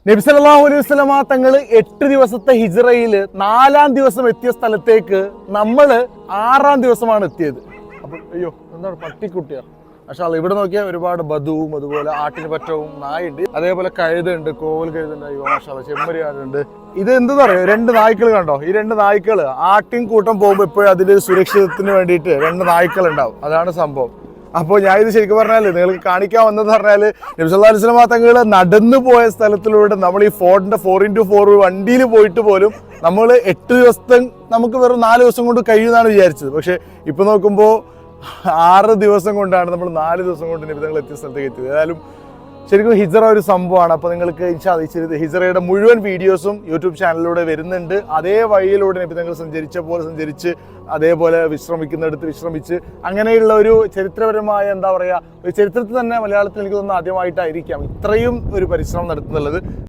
നബി സല്ലല്ലാഹു അലൈഹി വസല്ലമ തങ്ങൾ 8 ദിവസത്തെ ഹിജ്റയിൽ 4-ാം ദിവസം എത്തിയ സ്ഥലത്തേക്ക് നമ്മൾ 6-ാം ദിവസമാണ് എത്തിയത്. അപ്പം അയ്യോ എന്താണ് പട്ടിക്കുട്ടിയാ പക്ഷേ ഇവിടെ നോക്കിയാൽ ഒരുപാട് ബധുവും അതുപോലെ ആട്ടിന് പറ്റവും നായുണ്ട്, അതേപോലെ കഴുതുണ്ട്, കോവൽ കഴുതുണ്ട്, അയ്യോ മാഷാ ചെമ്മരിയാടുണ്ട്. ഇത് എന്താ പറയുക, 2 നായ്ക്കൾ കണ്ടോ? ഈ 2 നായ്ക്കൾ ആട്ടിൻ കൂട്ടം പോകുമ്പോൾ എപ്പോഴും അതിൻ്റെ സുരക്ഷിതത്തിന് വേണ്ടിയിട്ട് 2 നായ്ക്കൾ ഉണ്ടാവും. അതാണ് സംഭവം. അപ്പോൾ ഞാൻ ഇത് ശരിക്കും പറഞ്ഞാൽ നിങ്ങൾക്ക് കാണിക്കാൻ വന്നത് പറഞ്ഞാൽ നബി സല്ലല്ലാഹു അലൈഹി വസല്ലമ തങ്ങൾ നടന്നു പോയ സ്ഥലത്തിലൂടെ നമ്മൾ ഈ ഫോർഡിന്റെ 4x4 വണ്ടിയിൽ പോയിട്ട് പോലും നമ്മൾ 8 ദിവസത്തെ നമുക്ക് വെറും 4 ദിവസം കൊണ്ട് കഴിയുമെന്നാണ് വിചാരിച്ചത്. പക്ഷെ ഇപ്പൊ നോക്കുമ്പോൾ 6 ദിവസം കൊണ്ടാണ് നമ്മൾ 4 ദിവസം കൊണ്ട് നബി തങ്ങൾ എത്തിയ സ്ഥലത്തേക്ക് എത്തിയത്. ഏതായാലും ശരിക്കും ഹിജ്റ ഒരു സംഭവമാണ്. അപ്പോൾ നിങ്ങൾക്ക് ഹിജ്റയുടെ മുഴുവൻ വീഡിയോസും യൂട്യൂബ് ചാനലിലൂടെ വരുന്നുണ്ട്. അതേ വഴിയിലൂടെ നബി തങ്ങൾ സഞ്ചരിച്ച പോലെ സഞ്ചരിച്ച് അതേപോലെ വിശ്രമിക്കുന്നിടത്ത് വിശ്രമിച്ച് അങ്ങനെയുള്ള ഒരു ചരിത്രപരമായ എന്താ പറയുക, ഒരു ചരിത്രത്തിൽ തന്നെ മലയാളത്തിൽ എനിക്ക് തോന്നുന്നു ആദ്യമായിട്ടായിരിക്കാം ഇത്രയും ഒരു പരിശ്രമം നടത്തുന്നുള്ളത്.